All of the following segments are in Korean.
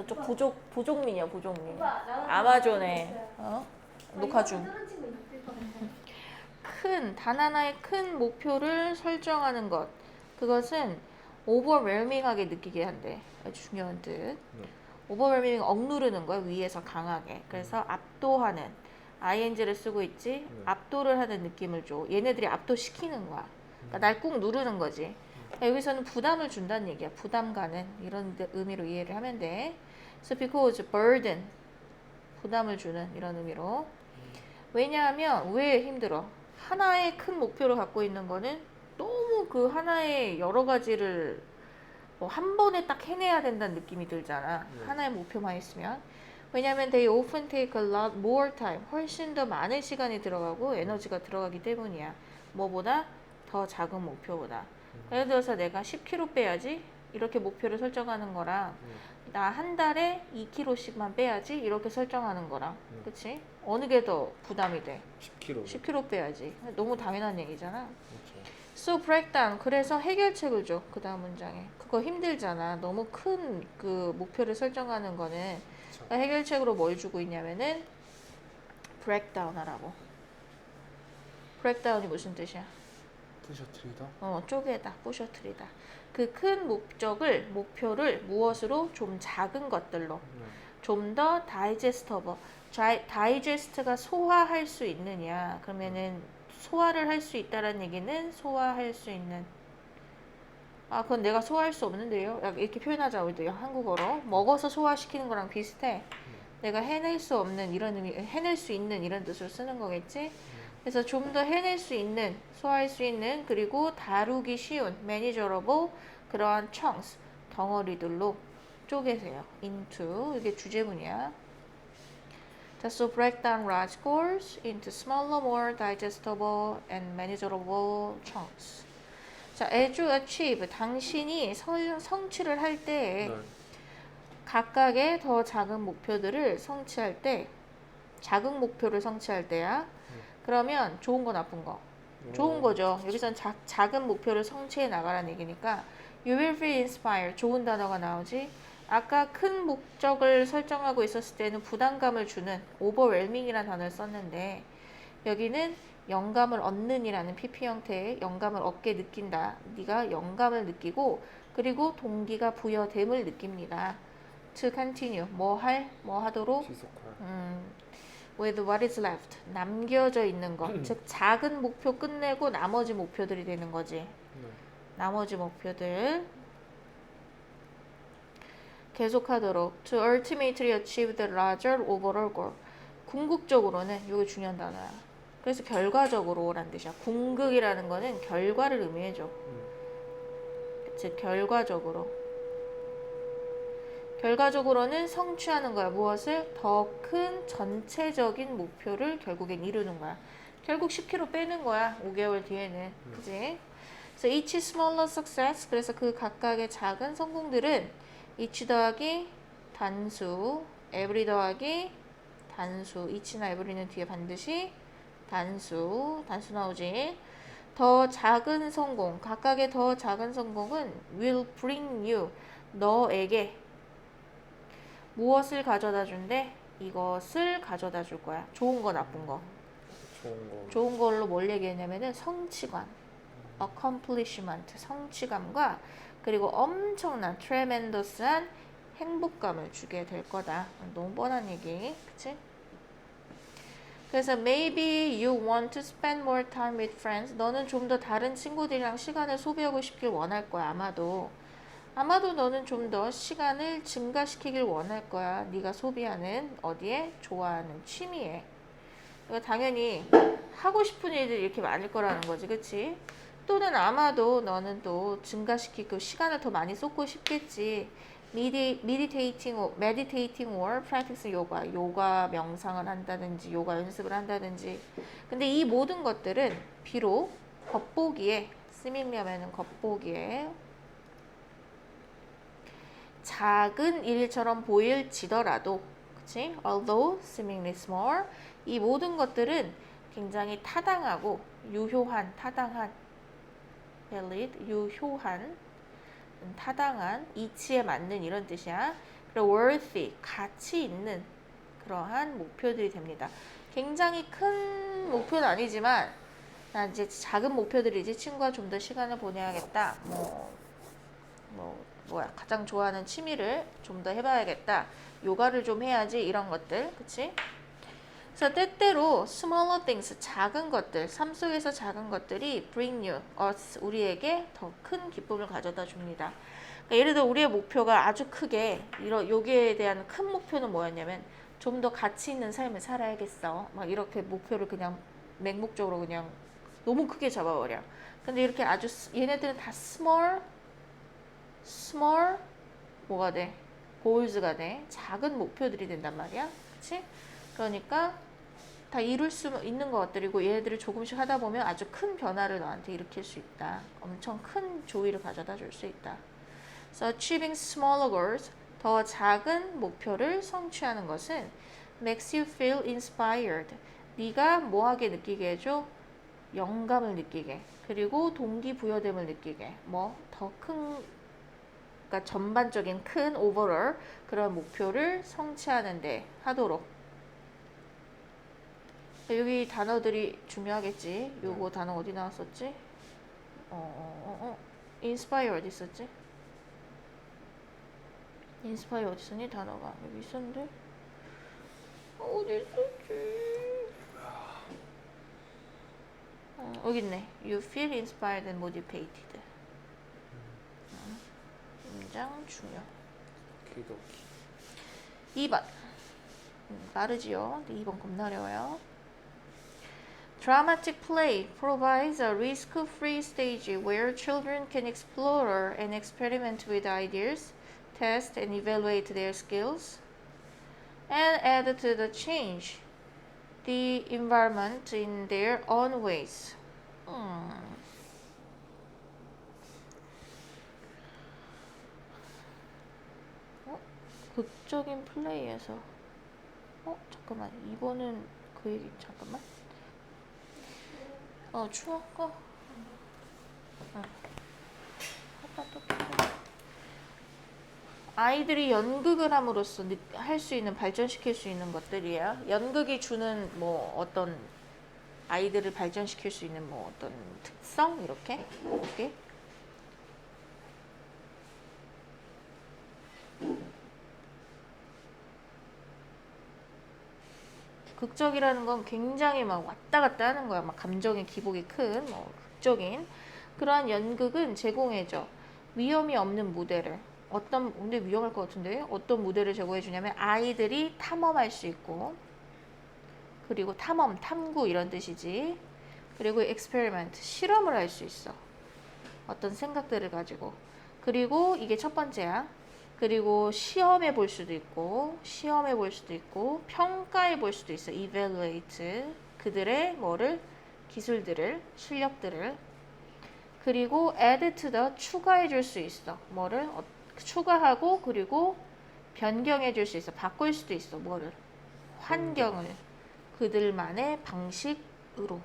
저쪽 부족민이야, 부족민. 아마존에 녹화 중. 단 하나의 큰 목표를 설정하는 것. 그것은 overwhelming하게 느끼게 한대. 아주 중요한 뜻. overwhelming 억누르는 거야, 위에서 강하게. 그래서 압도하는. ing를 쓰고 있지. 압도를 하는 느낌을 줘. 얘네들이 압도시키는 거야. 그러니까 날 꾹 누르는 거지. 그러니까 여기서는 부담을 준다는 얘기야. 부담 가는 이런 의미로 이해를 하면 돼. So because burden, 부담을 주는 이런 의미로. 왜냐하면 왜 힘들어? 하나의 큰 목표를 갖고 있는 거는 너무 그 하나의 여러 가지를 뭐 한 번에 딱 해내야 된다는 느낌이 들잖아. 하나의 목표만 있으면. 왜냐하면 they often take a lot more time. 훨씬 더 많은 시간이 들어가고 에너지가 들어가기 때문이야. 뭐보다? 더 작은 목표보다. 예를 들어서 내가 10kg 빼야지 이렇게 목표를 설정하는 거랑 나 한 달에 2kg씩만 빼야지 이렇게 설정하는 거랑 그치? 어느 게 더 부담이 돼? 10kg. 10kg 빼야지. 너무 당연한 얘기잖아. 그렇죠. So breakdown. 그래서 해결책을 줘. 그 다음 문장에. 그거 힘들잖아. 너무 큰 그 목표를 설정하는 거는. 그러니까 해결책으로 뭘 주고 있냐면은 breakdown 하라고. breakdown이 무슨 뜻이야? 부셔뜨리다. 쪼개다, 부셔뜨리다. 그 큰 목표를 무엇으로? 좀 작은 것들로. 좀 더 digestible. digest가 소화할 수 있느냐. 그러면은 소화를 할 수 있다는 얘기는 소화할 수 있는. 그건 내가 소화할 수 없는데요. 이렇게 표현하자, 우리도 한국어로. 먹어서 소화시키는 거랑 비슷해. 내가 해낼 수 없는 이런 의미, 해낼 수 있는 이런 뜻으로 쓰는 거겠지. 그래서 좀 더 해낼 수 있는, 소화할 수 있는, 그리고 다루기 쉬운, manageable 그러한 chunks, 덩어리들로 쪼개세요. into, 이게 주제문이야. 자, so break down large goals into smaller, more digestible and manageable chunks. 자, as you achieve, 당신이 성취를 할 때, 각각의 더 작은 목표들을 성취할 때, 작은 목표를 성취할 때야. 그러면 좋은 거 나쁜 거? 좋은 거죠. 여기선 작은 목표를 성취해 나가라는 얘기니까 you will feel inspired. 좋은 단어가 나오지. 아까 큰 목적을 설정하고 있었을 때는 부담감을 주는 overwhelming이라는 단어를 썼는데 여기는 영감을 얻는 이라는 PP 형태의 영감을 얻게 느낀다. 네가 영감을 느끼고 그리고 동기가 부여됨을 느낍니다. To continue. 뭐 하도록? 지속할. with what is left. 남겨져 있는 것. 즉 작은 목표 끝내고 나머지 목표들이 되는 거지. 나머지 목표들. 계속하도록. To ultimately achieve the larger overall goal. 궁극적으로는 이게 중요한 단어야. 그래서 결과적으로란 뜻이야. 궁극이라는 거는 결과를 의미해줘. 즉 결과적으로는 성취하는 거야. 무엇을? 더 큰 전체적인 목표를 결국엔 이루는 거야. 결국 10kg 빼는 거야. 5개월 뒤에는. 그지? 그래서 each smaller success. 그래서 그 각각의 작은 성공들은 each 더하기 단수, every 더하기 단수. each나 every는 뒤에 반드시 단수 나오지. 더 작은 성공, 각각의 더 작은 성공은 will bring you, 너에게 무엇을 가져다 준대? 이것을 가져다 줄 거야. 좋은 거, 나쁜 거. 좋은 걸로 뭘 얘기했냐면은 성취감, accomplishment, 성취감과 그리고 엄청난 tremendous한 행복감을 주게 될 거다. 너무 뻔한 얘기, 그치? 그래서 maybe you want to spend more time with friends. 너는 좀 더 다른 친구들이랑 시간을 소비하고 싶길 원할 거야. 아마도 너는 좀 더 시간을 증가시키길 원할 거야. 네가 소비하는 어디에? 좋아하는 취미에. 그러니까 당연히 하고 싶은 일들이 이렇게 많을 거라는 거지. 그치? 또는 아마도 너는 또 증가시키고 시간을 더 많이 쏟고 싶겠지. meditating or practice 요가 명상을 한다든지 요가 연습을 한다든지. 근데 이 모든 것들은 비록 겉보기에 seemingly하면은 겉보기에 작은 일처럼 보일지더라도, 그치? Although seemingly small, 이 모든 것들은 굉장히 타당하고 타당한, valid, 타당한, 이치에 맞는 이런 뜻이야. worthy, 가치 있는 그러한 목표들이 됩니다. 굉장히 큰 목표는 아니지만 난 이제 작은 목표들이지 친구와 좀 더 시간을 보내야겠다. 가장 좋아하는 취미를 좀 더 해봐야겠다. 요가를 좀 해야지 이런 것들, 그치? 그래서 때때로 smaller things, 작은 것들, 삶 속에서 작은 것들이 bring you, us, 우리에게 더 큰 기쁨을 가져다 줍니다. 그러니까 예를 들어 우리의 목표가 아주 크게 여기에 대한 큰 목표는 뭐였냐면 좀 더 가치 있는 삶을 살아야겠어. 막 이렇게 목표를 그냥 맹목적으로 그냥 너무 크게 잡아버려. 근데 이렇게 아주 얘네들은 다 small 뭐가 돼? goals가 돼. 작은 목표들이 된단 말이야. 그치? 그러니까 다 이룰 수 있는 것들이고 얘네들을 조금씩 하다 보면 아주 큰 변화를 너한테 일으킬 수 있다. 엄청 큰 조의를 가져다 줄 수 있다. So achieving smaller goals, 더 작은 목표를 성취하는 것은 makes you feel inspired. 네가 뭐하게 느끼게 해줘? 영감을 느끼게. 그리고 동기부여됨을 느끼게. 더 큰, 그러니까 전반적인 큰 overall 그런 목표를 성취하는데 하도록. 여기 단어들이 중요하겠지. 요거 단어 어디 나왔었지? inspire 어디 있었지? inspire 어디 있었니? 단어가 여기 있었는데 어디 있었지? 여기 있네. You feel inspired and motivated. 문장 중요. 2번. 빠르지요? 2번 겁나 어려워요. Dramatic play provides a risk-free stage where children can explore and experiment with ideas, test and evaluate their skills, and add to the change the environment in their own ways. 극적인 플레이에서 잠깐만 2번은 그 얘기 잠깐만 추억과 아이들이 연극을 함으로써 할 수 있는 발전시킬 수 있는 것들이에요. 연극이 주는 어떤 아이들을 발전시킬 수 있는 어떤 특성 이렇게. 극적이라는 건 굉장히 막 왔다 갔다 하는 거야. 막 감정의 기복이 큰 극적인 그러한 연극은 제공해줘. 위험이 없는 무대를. 근데 위험할 것 같은데? 어떤 무대를 제공해 주냐면 아이들이 탐험할 수 있고, 그리고 탐구 이런 뜻이지. 그리고 experiment, 실험을 할 수 있어. 어떤 생각들을 가지고. 그리고 이게 첫 번째야. 그리고 시험해 볼 수도 있고, 평가해 볼 수도 있어. evaluate, 그들의 기술들을, 실력들을. 그리고 add to the, 추가해 줄 수 있어. 추가하고, 그리고 변경해 줄 수 있어. 바꿀 수도 있어. 환경을. 그들만의 방식으로.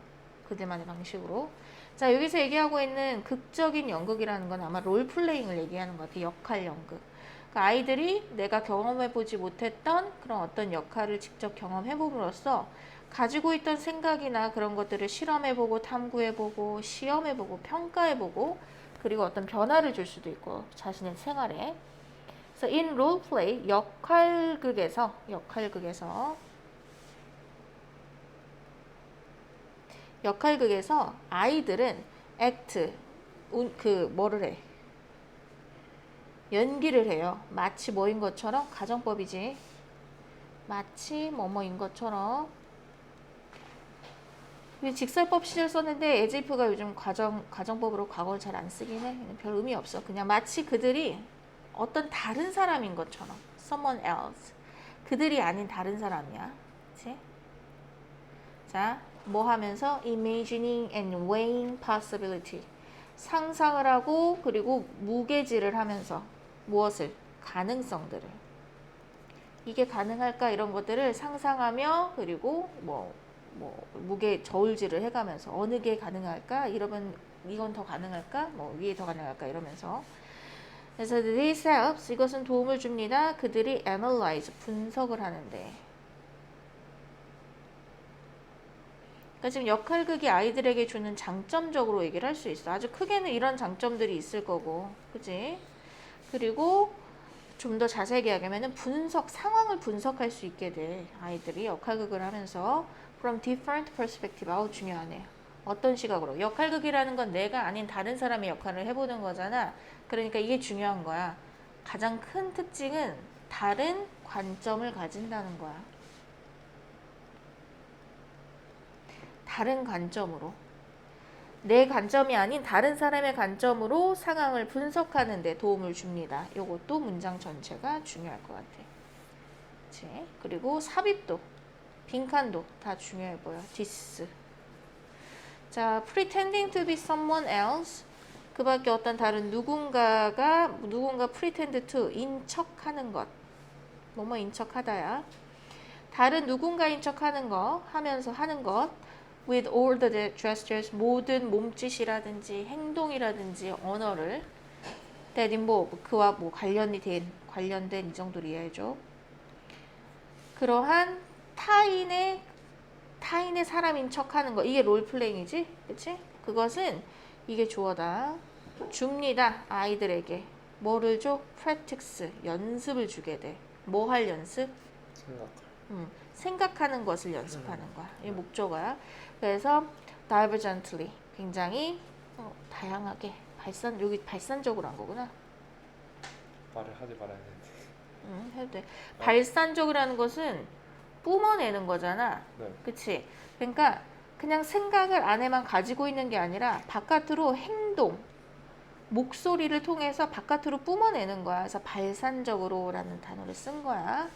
자, 여기서 얘기하고 있는 극적인 연극이라는 건 아마 롤플레잉을 얘기하는 것 같아. 역할 연극. 그러니까 아이들이 내가 경험해보지 못했던 그런 어떤 역할을 직접 경험해봄으로써 가지고 있던 생각이나 그런 것들을 실험해보고, 탐구해보고, 시험해보고, 평가해보고, 그리고 어떤 변화를 줄 수도 있고, 자신의 생활에. 그래서 in role play, 역할극에서 아이들은 act, 연기를 해요. 마치 뭐인 것처럼, 가정법이지. 마치 뭐뭐인 것처럼. 직설법 시절 썼는데 에제이프가 요즘 가정법으로 과거를 잘 안 쓰긴 해. 별 의미 없어. 그냥 마치 그들이 어떤 다른 사람인 것처럼. someone else. 그들이 아닌 다른 사람이야. 그치? 자, 뭐 하면서? imagining and weighing possibility. 상상을 하고 그리고 무게질을 하면서 무엇을? 가능성들을. 이게 가능할까? 이런 것들을 상상하며 그리고 무게 저울질을 해가면서 어느 게 가능할까? 이러면 이건 더 가능할까? 위에 더 가능할까? 이러면서 그래서 this helps 이것은 도움을 줍니다. 그들이 analyze 분석을 하는데. 그러니까 지금 역할극이 아이들에게 주는 장점적으로 얘기를 할 수 있어. 아주 크게는 이런 장점들이 있을 거고, 그지? 그리고 좀 더 자세하게 이야기하면 상황을 분석할 수 있게 돼. 아이들이 역할극을 하면서 from different perspective. 아우 중요하네. 어떤 시각으로. 역할극이라는 건 내가 아닌 다른 사람의 역할을 해보는 거잖아. 그러니까 이게 중요한 거야. 가장 큰 특징은 다른 관점을 가진다는 거야. 다른 관점으로. 내 관점이 아닌 다른 사람의 관점으로 상황을 분석하는 데 도움을 줍니다. 이것도 문장 전체가 중요할 것 같아. 그치? 그리고 삽입도, 빈칸도 다 중요해 보여. this. 자, pretending to be someone else. 그 밖에 어떤 다른 누군가 pretend to, 인척하는 것. 뭐뭐 인척하다야. 다른 누군가인 척하는 거, 하면서 하는 것. with all the gestures, 모든 몸짓이라든지 행동이라든지 언어를 that involve, 그와 뭐 관련된 이 정도로 이해해줘. 그러한 타인의 사람인 척하는 거, 이게 롤플레잉이지, 그치? 그것은 이게 주어다. 줍니다. 아이들에게 뭐를 줘? practice, 연습을 주게 돼. 뭐 할 연습? 생각하는 것을 연습하는 거야. 이 목적어야. 그래서 divergently, 굉장히 다양하게 여기 발산적으로 한 거구나. 말을 하지 말아야 되는데. 해도 돼. 발산적으로 하는 것은 뿜어내는 거잖아. 네. 그치? 그러니까 그냥 생각을 안에만 가지고 있는 게 아니라 바깥으로 행동, 목소리를 통해서 바깥으로 뿜어내는 거야. 그래서 발산적으로라는 단어를 쓴 거야.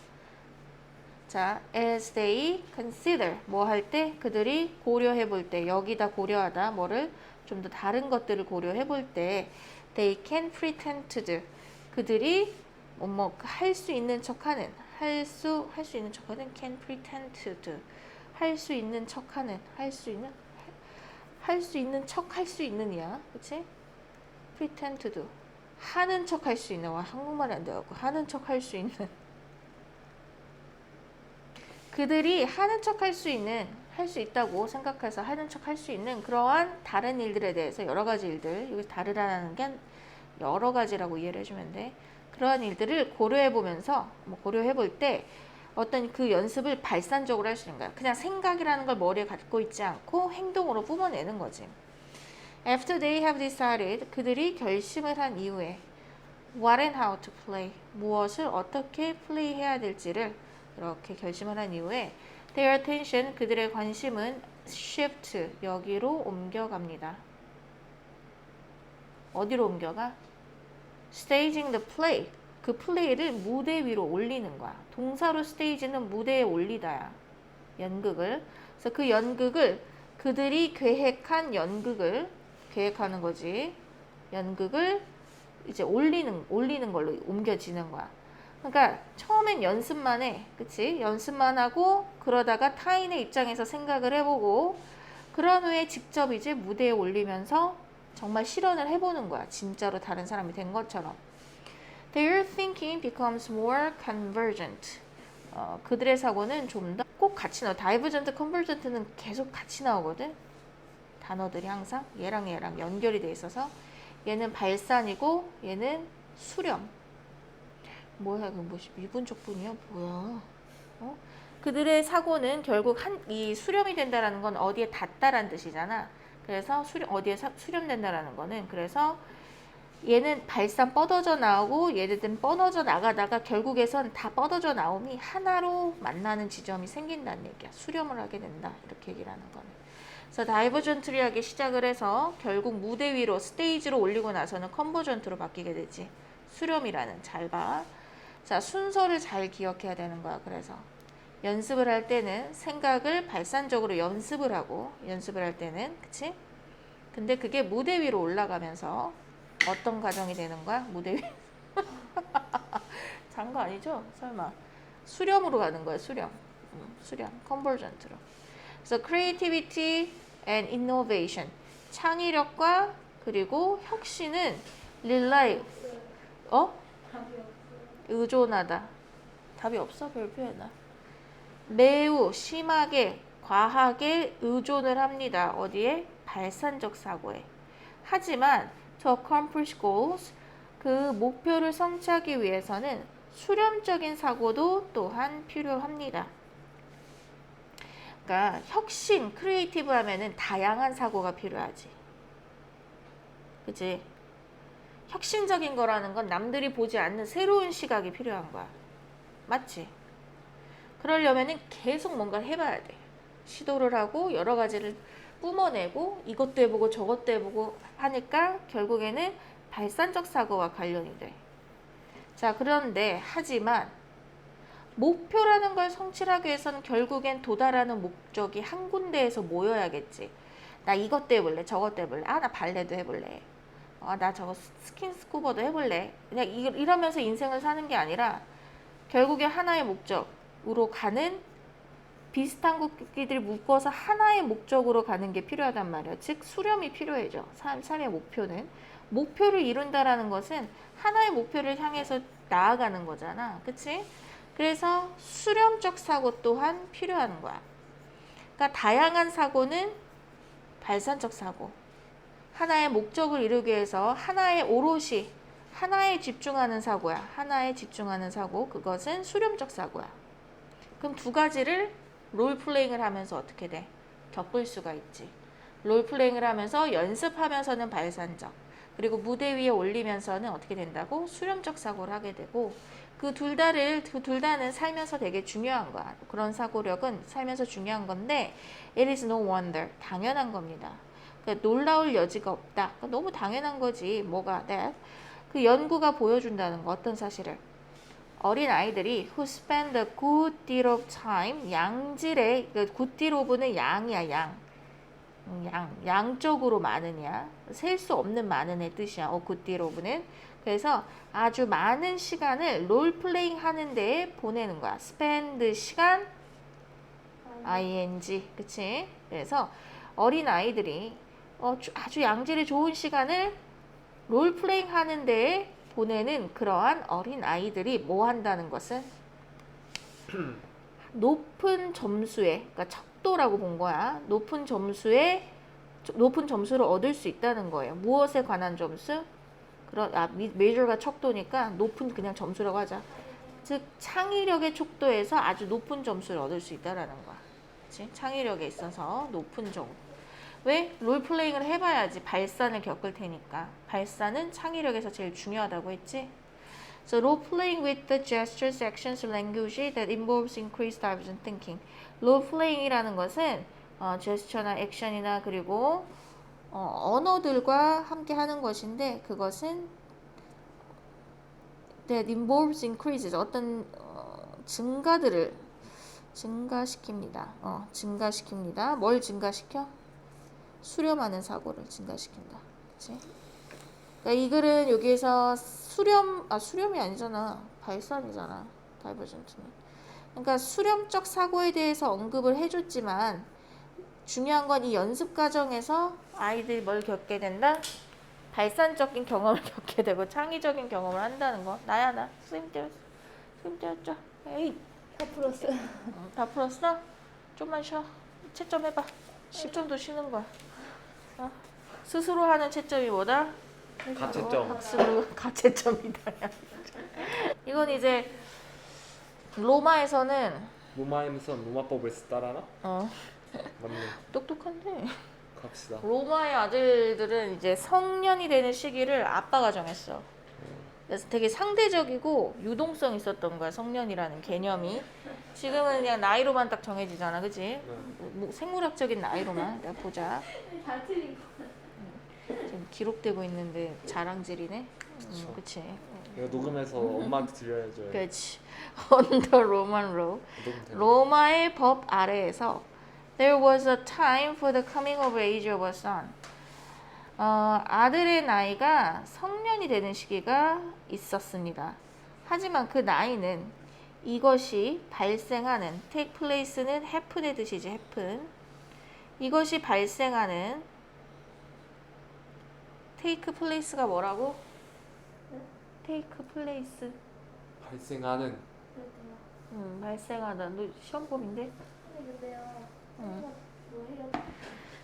자, as they consider, 뭐 할 때? 그들이 고려해 볼 때, 여기다 고려하다, 뭐를? 좀 더 다른 것들을 고려해 볼 때, they can pretend to do, 그들이 할 수 있는 척하는, 할 수 있는 척하는, can pretend to do, 할 수 있는 척하는, 할 수 있는 척 할 수 있느냐, 그치? pretend to do, 하는 척 할 수 있는, 와, 한국말이 안 돼갖고, 하는 척 할 수 있는, 그들이 하는 척 할 수 있다고 생각해서 하는 척 할 수 있는 그러한 다른 일들에 대해서 여러 가지 일들, 여기 다르다는 게 여러 가지라고 이해를 해주면 돼. 그러한 일들을 고려해 보면서, 고려해 볼 때 어떤 그 연습을 발산적으로 할 수 있는 거야. 그냥 생각이라는 걸 머리에 갖고 있지 않고 행동으로 뿜어내는 거지. After they have decided, 그들이 결심을 한 이후에 what and how to play, 무엇을 어떻게 플레이해야 될지를 이렇게 결심을 한 이후에 their attention, 그들의 관심은 shift, 여기로 옮겨갑니다. 어디로 옮겨가? staging the play, 그 플레이를 무대 위로 올리는 거야. 동사로 stage는 무대에 올리다야. 연극을. 그래서 그 연극을, 그들이 계획한 연극을 계획하는 거지. 연극을 이제 올리는 걸로 옮겨지는 거야. 그러니까 처음엔 연습만 해. 그치? 연습만 하고 그러다가 타인의 입장에서 생각을 해보고 그런 후에 직접 이제 무대에 올리면서 정말 실현을 해보는 거야. 진짜로 다른 사람이 된 것처럼. Their thinking becomes more convergent. 그들의 사고는 좀 더 꼭 같이 나와. divergent, convergent는 계속 같이 나오거든. 단어들이 항상 얘랑 연결이 돼 있어서 얘는 발산이고 얘는 수렴. 뭐야, 이거 미분적분이야? 뭐야? 그들의 사고는 결국 이 수렴이 된다라는 건 어디에 닿다라는 뜻이잖아. 그래서 어디에 수렴된다라는 거는, 그래서 얘는 발산 뻗어져 나오고 얘네들은 뻗어져 나가다가 결국에선 다 뻗어져 나옴이 하나로 만나는 지점이 생긴다는 얘기야. 수렴을 하게 된다, 이렇게 얘기를 하는 거는. 그래서 다이버전트리하게 시작을 해서 결국 무대 위로 스테이지로 올리고 나서는 컨버전트로 바뀌게 되지. 수렴이라는, 잘 봐. 자, 순서를 잘 기억해야 되는 거야. 그래서 연습을 할 때는 생각을 발산적으로 연습을 하고, 연습을 할 때는, 그치? 근데 그게 무대 위로 올라가면서 어떤 과정이 되는 거야? 무대 위. 장거 아니죠? 설마. 수렴으로 가는 거야, 수렴. 수렴, 컨버전트로. 그래서 creativity and innovation, 창의력과 그리고 혁신은 rely, 의존하다. 답이 없어 별 표현아. 매우 심하게 과하게 의존을 합니다. 어디에? 발산적 사고에. 하지만 to accomplish goals 그 목표를 성취하기 위해서는 수렴적인 사고도 또한 필요합니다. 그러니까 혁신, 크리에이티브 하면은 다양한 사고가 필요하지. 그치? 혁신적인 거라는 건 남들이 보지 않는 새로운 시각이 필요한 거야. 맞지? 그러려면은 계속 뭔가를 해봐야 돼. 시도를 하고 여러 가지를 뿜어내고 이것도 해보고 저것도 해보고 하니까 결국에는 발산적 사고와 관련이 돼. 자, 그런데 하지만 목표라는 걸 성취하기 위해서는 결국엔 도달하는 목적이 한 군데에서 모여야겠지. 나 이것도 해볼래, 저것도 해볼래. 아, 나 발레도 해볼래. 나 저거 스킨스쿠버도 해볼래. 그냥 이러면서 인생을 사는 게 아니라 결국에 하나의 목적으로 가는 비슷한 것끼리 묶어서 하나의 목적으로 가는 게 필요하단 말이야. 즉 수렴이 필요해져. 삶의 목표는. 목표를 이룬다라는 것은 하나의 목표를 향해서 나아가는 거잖아. 그치? 그래서 수렴적 사고 또한 필요한 거야. 그러니까 다양한 사고는 발산적 사고. 하나의 목적을 이루기 위해서 하나에 집중하는 사고야. 하나에 집중하는 사고. 그것은 수렴적 사고야. 그럼 두 가지를 롤플레잉을 하면서 어떻게 돼? 겪을 수가 있지. 롤플레잉을 하면서 연습하면서는 발산적. 그리고 무대 위에 올리면서는 어떻게 된다고? 수렴적 사고를 하게 되고 그 둘 다는 살면서 되게 중요한 거야. 그런 사고력은 살면서 중요한 건데 it is no wonder. 당연한 겁니다. 그러니까 놀라울 여지가 없다. 그러니까 너무 당연한 거지. 뭐가? that. 그 연구가 보여준다는 거. 어떤 사실을? 어린 아이들이 who spend a good deal of time 양질의 good deal of는 양이야. 양적으로 많으냐 셀 수 없는 많은의 뜻이야. good deal of는 그래서 아주 많은 시간을 롤플레잉 하는 데에 보내는 거야. spend 시간 ing 그치? 그래서 어린 아이들이 아주 양질의 좋은 시간을 롤플레잉 하는 데에 보내는 그러한 어린 아이들이 뭐 한다는 것은 높은 점수에, 그러니까 척도라고 본 거야. 높은 점수를 얻을 수 있다는 거예요. 무엇에 관한 점수? 메이저가 척도니까 높은 그냥 점수라고 하자. 즉 창의력의 척도에서 아주 높은 점수를 얻을 수 있다라는 거야. 그치? 창의력에 있어서 높은 점수. 왜? 롤플레잉을 해봐야지 발산을 겪을 테니까. 발산은 창의력에서 제일 중요하다고 했지. So role-playing with the gestures, actions, language that involves increased divergent thinking. 롤플레잉이라는 것은 제스처나 액션이나 그리고 언어들과 함께 하는 것인데 그것은 that involves increases 어떤 증가들을 증가시킵니다. 증가시킵니다. 뭘 증가시켜? 수렴하는 사고를 증가시킨다. 그치? 그러니까 이 글은 여기에서 수렴이 아니잖아. 발산이잖아. 다이버전트는. 그러니까 수렴적 사고에 대해서 언급을 해줬지만 중요한 건 이 연습 과정에서 아이들이 뭘 겪게 된다? 발산적인 경험을 겪게 되고 창의적인 경험을 한다는 거. 나야. 스님 때렸죠. 에이. 다 풀었어. 다 풀었어? 좀만 쉬어. 채점 해봐. 10점도 쉬는 거야. 스스로 하는 채점이 뭐다? 가채점. 학습으로 가채점이다. 이건 이제 로마에서는 로마법을 따라나? 맞네. 똑똑한데 갑시다. 로마의 아들들은 이제 성년이 되는 시기를 아빠가 정했어. 그래서 되게 상대적이고 유동성 있었던 거야. 성년이라는 개념이. 지금은 그냥 나이로만 딱 정해지잖아. 그치? 뭐 생물학적인 나이로만. 내가 보자. 다 틀린 거. 지금 기록되고 있는데 자랑질이네. 그치? 이거 녹음해서 엄마한테 들려줘요. 그치. On the Roman law. 로마의 법 아래에서 There was a time for the coming of age of a son. 아들의 나이가 성년이 되는 시기가 있었습니다. 하지만 그 나이는 이것이 발생하는 take place는 happen의 뜻이지 happen. 이것이 발생하는 take place가 뭐라고? take place. 발생하는. 그래도요. 발생하다. 너 시험범인데? 근데 근데요. 응. 뭐 해요?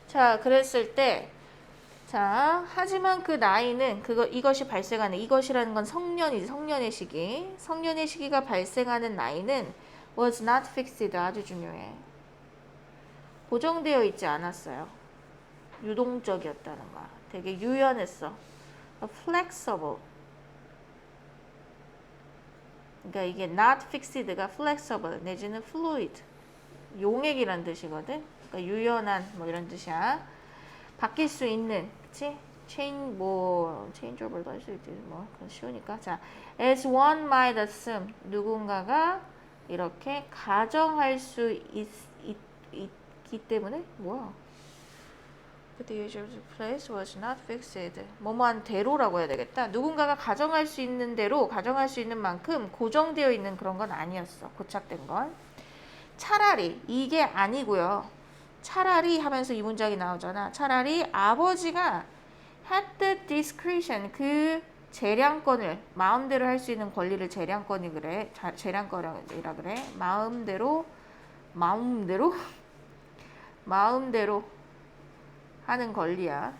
자, 그랬을 때, 자, 하지만 그 나이는 이것이 발생하는 이것이라는 건 성년이지, 성년의 시기. 성년의 시기가 발생하는 나이는 was not fixed. 아주 중요해. 고정되어 있지 않았어요. 유동적이었다는 거야. 되게 유연했어. flexible. 그러니까 이게 not fixed가 flexible 내지는 fluid. 용액이란 뜻이거든. 그러니까 유연한 뭐 이런 뜻이야. 바뀔 수 있는, 그치? changeable도 할 수 있지. 뭐 그건 쉬우니까. 자, as one might assume 누군가가 이렇게 가정할 수 있기 때문에 뭐야? The usual place was not fixed. 뭐뭐한 대로라고 해야 되겠다. 누군가가 가정할 수 있는 대로 가정할 수 있는 만큼 고정되어 있는 그런 건 아니었어. 고착된 건. 차라리 이게 아니고요. 차라리 하면서 이 문장이 나오잖아. 차라리 아버지가 had the discretion 그 재량권을 마음대로 할 수 있는 권리를 재량권이 그래. 재량권이라 그래. 마음대로 하는 권리야.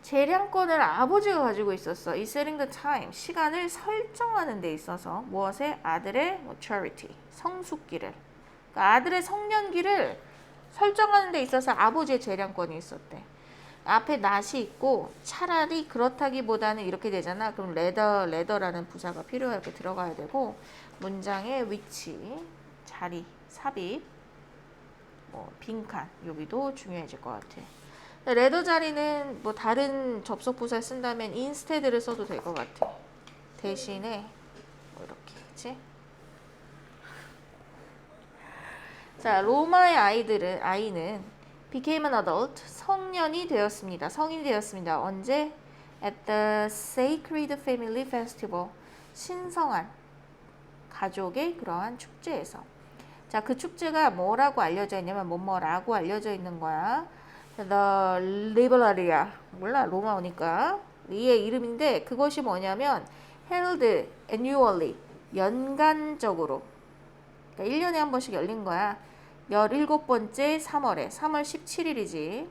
재량권을 아버지가 가지고 있었어. 이 setting the time 시간을 설정하는 데 있어서 무엇에 아들의 maturity 성숙기를 그러니까 아들의 성년기를 설정하는 데 있어서 아버지의 재량권이 있었대. 앞에 not이 있고 차라리 그렇다기보다는 이렇게 되잖아. 그럼 rather라는 부사가 필요하게 들어가야 되고 문장의 위치, 자리, 삽입, 뭐 빈칸 여기도 중요해질 것 같아. 레더 자리는 뭐 다른 접속 부사 쓴다면 instead를 써도 될 것 같아. 대신에 뭐 이렇게, 그치? 자, 로마의 아이는 became an adult, 성년이 되었습니다. 성인이 되었습니다. 언제? At the Sacred Family Festival, 신성한 가족의 그러한 축제에서. 자, 그 축제가 뭐라고 알려져 있냐면 뭐뭐라고 알려져 있는 거야. The Liberalia. 몰라, 로마어니까. 이의 이름인데 그것이 뭐냐면 held annually, 연간적으로. 그러니까 1년에 한 번씩 열린 거야. 17번째 3월 17일이지.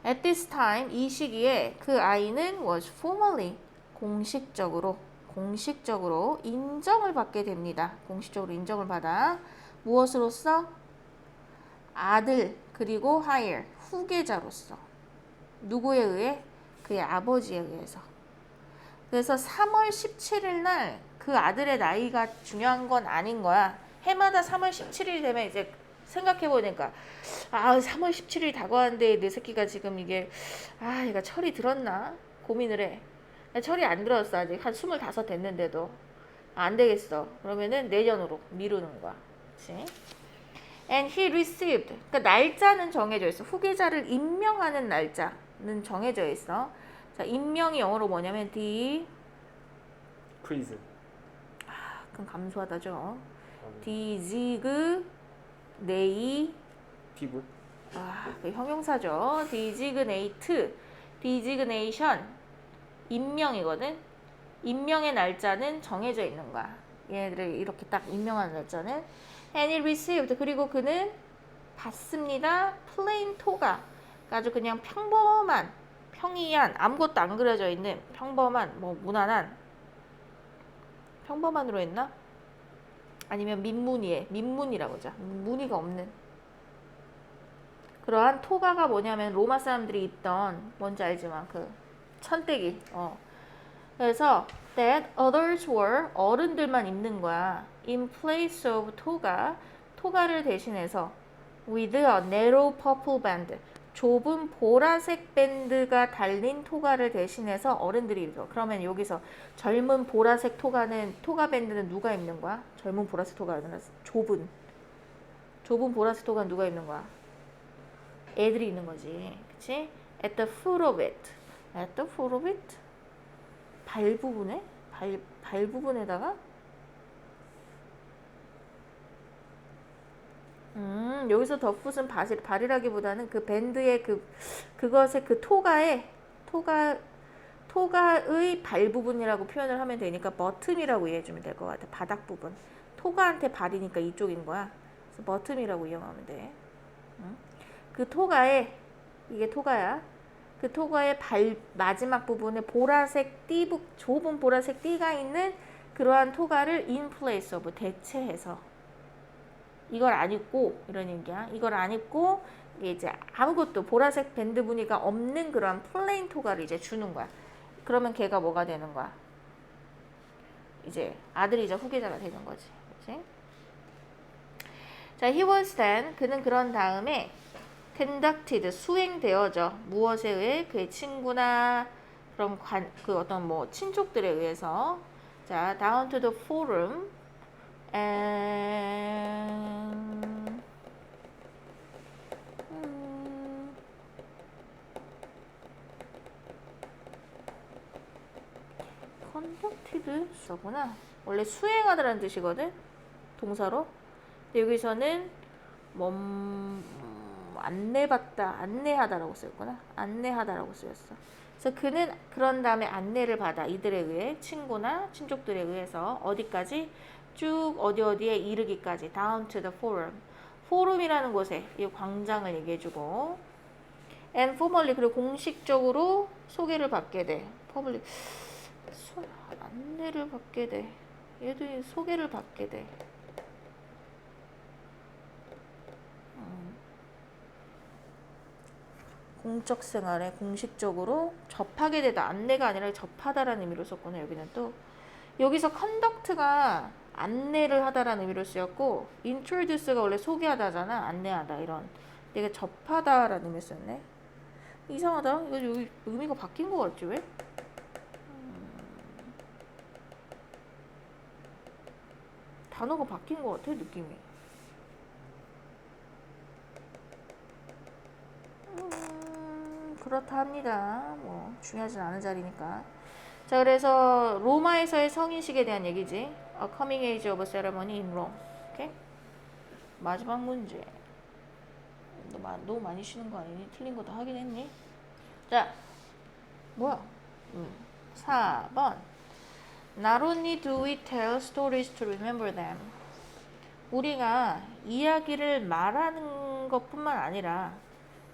At this time, 이 시기에 그 아이는 was formally, 공식적으로 인정을 받게 됩니다. 공식적으로 인정을 받아. 무엇으로써? 아들, 그리고 hire, 후계자로서. 누구에 의해? 그의 아버지에 의해서. 그래서 3월 17일 날 그 아들의 나이가 중요한 건 아닌 거야. 해마다 3월 17일 되면 이제 생각해보니까 3월 17일이 다가왔는데 내 새끼가 지금 이게 얘가 철이 들었나? 고민을 해. 철이 안 들었어. 아직 한 25 됐는데도 안 되겠어. 그러면은 내년으로 미루는 거야. 그치? And he received. 그러니까 날짜는 정해져 있어. 후계자를 임명하는 날짜는 정해져 있어. 자, 임명이 영어로 뭐냐면 퀴즈. 그럼 감소하다죠. 디지그네이. 피부. 그 형용사죠. 디지그네이트, 디지그네이션. 임명이거든. 임명의 날짜는 정해져 있는 거야. 얘네들을 이렇게 딱 임명하는 날짜는. And he received. 그리고 그는 받습니다. plain toga. 아주 그냥 평범한, 평이한, 아무것도 안 그려져 있는 평범한, 뭐 무난한. 평범한으로 했나? 아니면 민문이라고 하자. 무늬가 없는. 그러한 토가가 뭐냐면 로마 사람들이 입던, 뭔지 알지만 그 천대기. 그래서 that others were, 어른들만 입는 거야. In place of toga를 대신해서 with a narrow purple band, 좁은 보라색 밴드가 달린 토가를 대신해서 어른들이 입어. 그러면 여기서 젊은 보라색 토가 밴드는 누가 입는 거야? 젊은 보라색 토가가 아니라 좁은 보라색 토가는 누가 입는 거야? 애들이 입는 거지. 그치? At the foot of it. 발 부분에? 발 부분에다가 여기서 더 풋은 발이라기보다는 그 밴드의 그것의 그 토가 토가의 발 부분이라고 표현을 하면 되니까 bottom이라고 이해해주면 될 것 같아. 바닥 부분. 토가한테 발이니까 이쪽인 거야. 그래서 bottom이라고 이용하면 돼. 응? 그 토가에, 이게 토가야. 그 토가의 발 마지막 부분에 보라색 띠, 좁은 보라색 띠가 있는 그러한 토가를 in place of, 대체해서 이걸 안 입고, 이런 얘기야. 이걸 안 입고 이게 이제 아무것도 보라색 밴드 무늬가 없는 그러한 플레인 토가를 이제 주는 거야. 그러면 걔가 뭐가 되는 거야? 이제 아들이자 후계자가 되는 거지. 그치? 자, he was then, 그는 그런 다음에 conducted, 수행되어져. 무엇에 의해? 그의 친구나 그런 그 어떤 뭐 친족들에 의해서. 자, down to the forum and conducted 써구나. 원래 수행하다라는 뜻이거든. 동사로. 근데 여기서는 안내받다, 안내하다라고 쓰였구나. 안내하다라고 쓰였어. 그래서 그는 그런 다음에 안내를 받아. 이들에 의해, 친구나 친족들에 의해서 어디까지? 쭉 어디에 이르기까지. down to the forum. 포럼이라는 곳에 이 광장을 얘기해주고 and formally, 그리고 공식적으로 소개를 받게 돼. public 안내를 받게 돼. 얘도 소개를 받게 돼. 공적 생활에 공식적으로 접하게 되다. 안내가 아니라 접하다라는 의미로 썼구나. 여기는 또 여기서 conduct가 안내를 하다라는 의미로 쓰였고 introduce가 원래 소개하다잖아. 안내하다 이런. 내가 접하다라는 의미로 썼네. 이상하다. 이거 여기 의미가 바뀐 것 같지 왜? 단어가 바뀐 것 같아 느낌이. 그렇다 합니다. 뭐 중요하진 않은 자리니까. 자, 그래서 로마에서의 성인식에 대한 얘기지. A coming age of a ceremony in Rome. 오케이? 마지막 문제. 너 너무 많이 쉬는 거 아니니? 틀린 거 다 하긴 했니? 자, 뭐야? 4번. Not only do we tell stories to remember them. 우리가 이야기를 말하는 것뿐만 아니라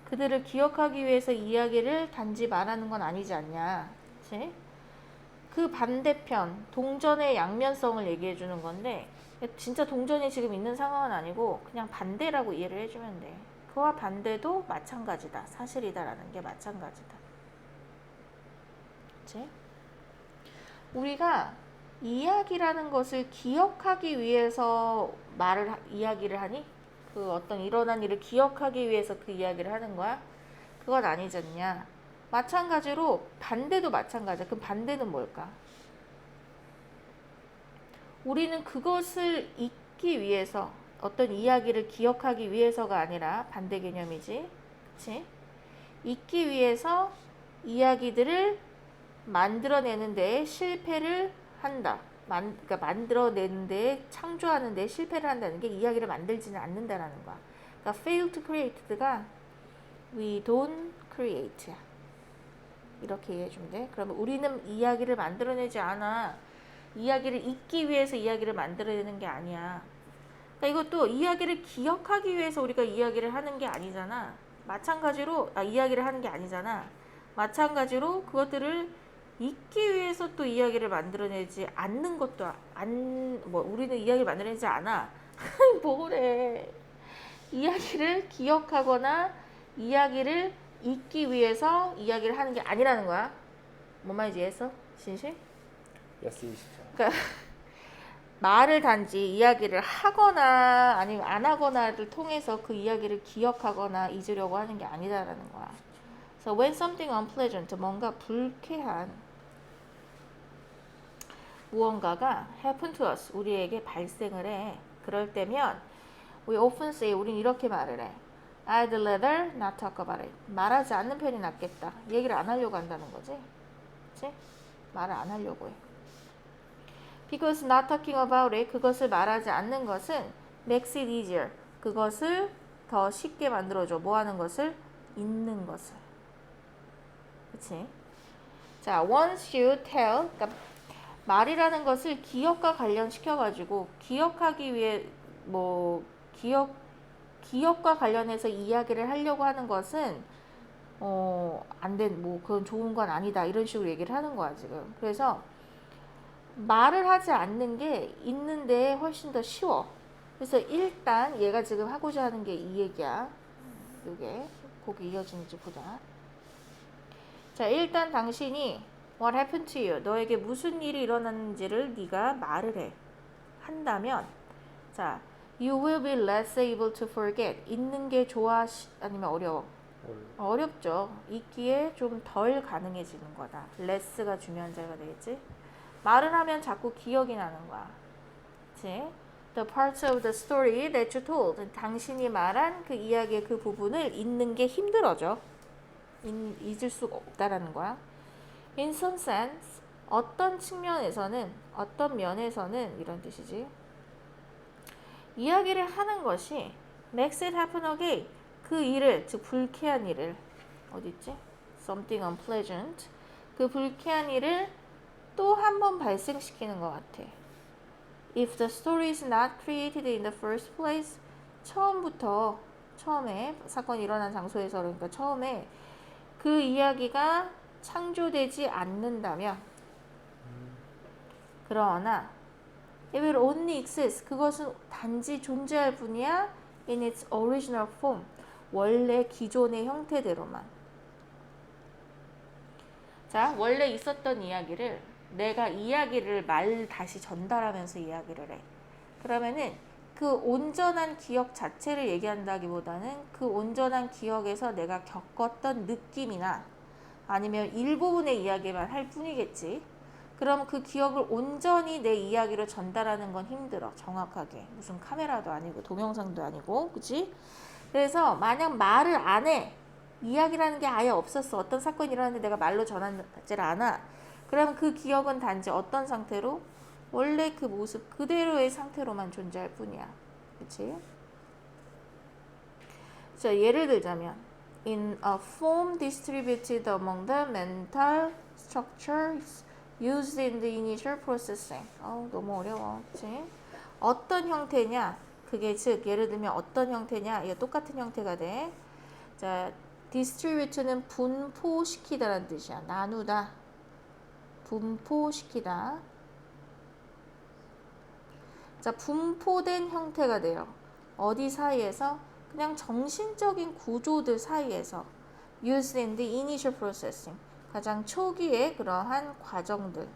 그들을 기억하기 위해서 이야기를 단지 말하는 건 아니지 않냐. 그치? 그 반대편, 동전의 양면성을 얘기해 주는 건데 진짜 동전이 지금 있는 상황은 아니고 그냥 반대라고 이해를 해주면 돼. 그와 반대도 마찬가지다. 사실이다라는 게 마찬가지다. 그치? 우리가 이야기라는 것을 기억하기 위해서 이야기를 하니? 그 어떤 일어난 일을 기억하기 위해서 그 이야기를 하는 거야? 그건 아니지 않냐? 마찬가지로 반대도 마찬가지야. 그럼 반대는 뭘까? 우리는 그것을 잊기 위해서 어떤 이야기를 기억하기 위해서가 아니라 반대 개념이지. 그치? 잊기 위해서 이야기들을 만들어내는 데에 실패를 한다. 그러니까 만들어내는 데 창조하는 데 실패를 한다는 게 이야기를 만들지는 않는다라는 거야. 그러니까 fail to create가 we don't create. 이렇게 이해해주면 돼. 그러면 우리는 이야기를 만들어내지 않아. 이야기를 잊기 위해서 이야기를 만들어내는 게 아니야. 그러니까 이것도 이야기를 기억하기 위해서 우리가 이야기를 하는 게 아니잖아. 마찬가지로 이야기를 하는 게 아니잖아. 마찬가지로 그것들을 잊기 위해서 또 이야기를 만들어내지 않는 것도 우리는 이야기를 만들어내지 않아. 뭐래. 이야기를 기억하거나 이야기를 잊기 위해서 이야기를 하는 게 아니라는 거야. 뭔 말인지 이해했어? 진실? 예스. 그러니까 말을 단지 이야기를 하거나 아니면 안 하거나를 통해서 그 이야기를 기억하거나 잊으려고 하는 게 아니다라는 거야. So when something unpleasant, 뭔가 불쾌한 무언가가 happen to us, 우리에게 발생을 해. 그럴 때면 we often say, 우린 이렇게 말을 해. I'd rather not talk about it. 말하지 않는 편이 낫겠다. 얘기를 안 하려고 한다는 거지. 그치? 말을 안 하려고 해. Because not talking about it, 그것을 말하지 않는 것은 makes it easier. 그것을 더 쉽게 만들어줘. 뭐 하는 것을? 잊는 것을. 그치? 자, once you tell, 그러니까 말이라는 것을 기억과 관련시켜가지고 기억하기 위해 뭐 기억과 관련해서 이야기를 하려고 하는 것은 안 된, 뭐 그건 좋은 건 아니다 이런 식으로 얘기를 하는 거야 지금. 그래서 말을 하지 않는 게 있는데 훨씬 더 쉬워. 그래서 일단 얘가 지금 하고자 하는 게 이 얘기야. 요게 거기 이어지는지 보자. 자, 일단 당신이 What happened to you? 너에게 무슨 일이 일어났는지를 네가 말을 해. 한다면 자, You will be less able to forget. 잊는 게 좋아 아니면 어려워? 어렵죠. 잊기에 좀 덜 가능해지는 거다. less가 중요한 자가 되겠지? 말을 하면 자꾸 기억이 나는 거야. 그치? The parts of the story that you told. 당신이 말한 그 이야기의 그 부분을 잊는 게 힘들어져. 잊을 수가 없다라는 거야. In some sense, 어떤 측면에서는, 어떤 면에서는 이런 뜻이지. 이야기를 하는 것이 makes it happen again. 그 일을, 즉 불쾌한 일을 어디 있지? Something unpleasant. 그 불쾌한 일을 또 한 번 발생시키는 것 같아. If the story is not created in the first place, 처음에 사건이 일어난 장소에서 그러니까 처음에 그 이야기가 창조되지 않는다면 그러나 it will only exist. 그것은 단지 존재할 뿐이야 in its original form. 원래 기존의 형태대로만. 자, 원래 있었던 이야기를 내가 이야기를 말 다시 전달하면서 이야기를 해. 그러면은 그 온전한 기억 자체를 얘기한다기보다는 그 온전한 기억에서 내가 겪었던 느낌이나 아니면 일부분의 이야기만 할 뿐이겠지. 그럼 그 기억을 온전히 내 이야기로 전달하는 건 힘들어. 정확하게. 무슨 카메라도 아니고 동영상도 아니고. 그치? 그래서 만약 말을 안 해. 이야기라는 게 아예 없었어. 어떤 사건이 일어났는데 내가 말로 전하지를 않아. 그럼 그 기억은 단지 어떤 상태로? 원래 그 모습 그대로의 상태로만 존재할 뿐이야. 그치? 자, 예를 들자면 In a form distributed among the mental structures used in the initial processing. 너무 어려워. 그치? 어떤 형태냐? 그게 즉 예를 들면 어떤 형태냐? 이게 똑같은 형태가 돼. 자, distribute는 분포시키다라는 뜻이야. 나누다. 분포시키다. 자, 분포된 형태가 돼요. 어디 사이에서? 그냥 정신적인 구조들 사이에서. Used in the initial processing. 가장 초기의 그러한 과정들.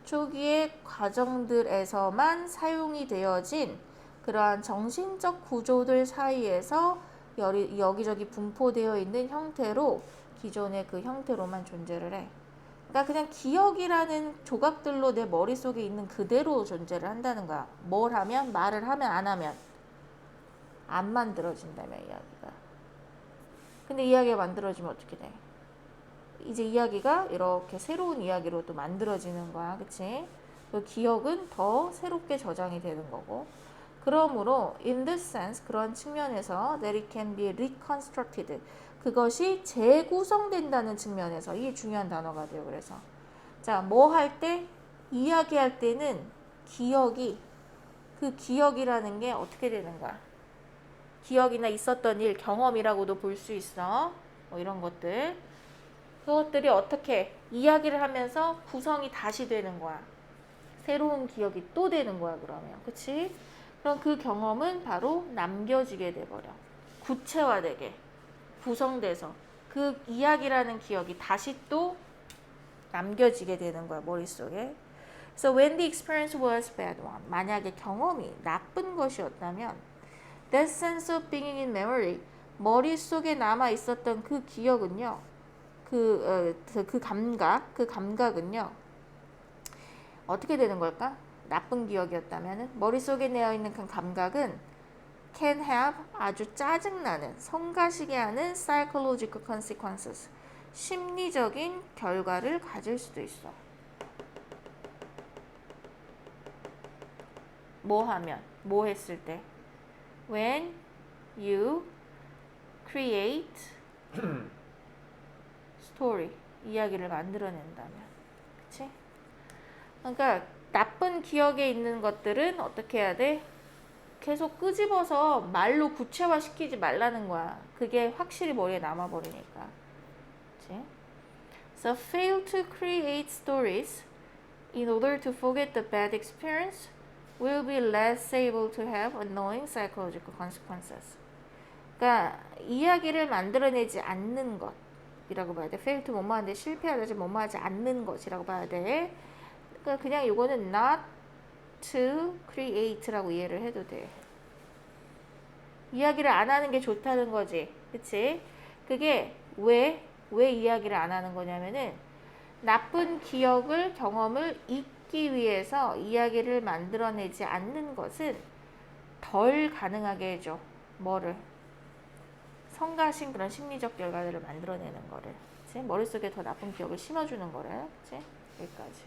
초기의 과정들에서만 사용이 되어진 그러한 정신적 구조들 사이에서 여기저기 분포되어 있는 형태로 기존의 그 형태로만 존재를 해. 그러니까 그냥 기억이라는 조각들로 내 머릿속에 있는 그대로 존재를 한다는 거야. 뭘 하면? 말을 하면 안 하면 안 만들어진다며 이야기가. 근데 이야기가 만들어지면 어떻게 돼? 이제 이야기가 이렇게 새로운 이야기로 또 만들어지는 거야. 그치? 그 기억은 더 새롭게 저장이 되는 거고. 그러므로 in this sense 그런 측면에서 that it can be reconstructed 그것이 재구성된다는 측면에서 이게 중요한 단어가 돼요. 그래서 자, 뭐 할 때? 이야기할 때는 그 기억이라는 게 어떻게 되는 거야? 기억이나 있었던 일, 경험이라고도 볼 수 있어. 뭐 이런 것들. 그것들이 어떻게 이야기를 하면서 구성이 다시 되는 거야. 새로운 기억이 또 되는 거야, 그러면. 그치? 그럼 그 경험은 바로 남겨지게 돼버려. 구체화되게. 구성돼서. 그 이야기라는 기억이 다시 또 남겨지게 되는 거야, 머릿속에. So when the experience was bad one, 만약에 경험이 나쁜 것이었다면 that sense of being in memory, 머릿속에 남아 있었던 그 기억은요, 그 감각은요, 어떻게 되는 걸까? 나쁜 기억이었다면 머릿속에 내어 있는 그 감각은 can have 아주 짜증나는, 성가시게 하는 psychological consequences, 심리적인 결과를 가질 수도 있어. 뭐 했을 때? When you create story. 이야기를 만들어낸다면. 그치? 그러니까 나쁜 기억에 있는 것들은 어떻게 해야 돼? 계속 끄집어서 말로 구체화시키지 말라는 거야. 그게 확실히 머리에 남아버리니까. 그치? So fail to create stories in order to forget the bad experience will be less able to have annoying psychological consequences. 그러니까 이야기를 만들어내지 않는 것이라고 봐야 돼. fail to 뭐뭐 하는데 실패하지 뭐뭐 하지 않는 것이라고 봐야 돼. 그러니까 그냥 이거는 not to create라고 이해를 해도 돼. 이야기를 안 하는 게 좋다는 거지. 그치? 그게 왜 이야기를 안 하는 거냐면은 나쁜 기억을, 경험을 잊기 위해서 이야기를 만들어내지 않는 것은 덜 가능하게 해줘. 뭐를? 성가신 그런 심리적 결과들을 만들어내는 거를. 그치? 머릿속에 더 나쁜 기억을 심어주는 거를. 그치? 여기까지.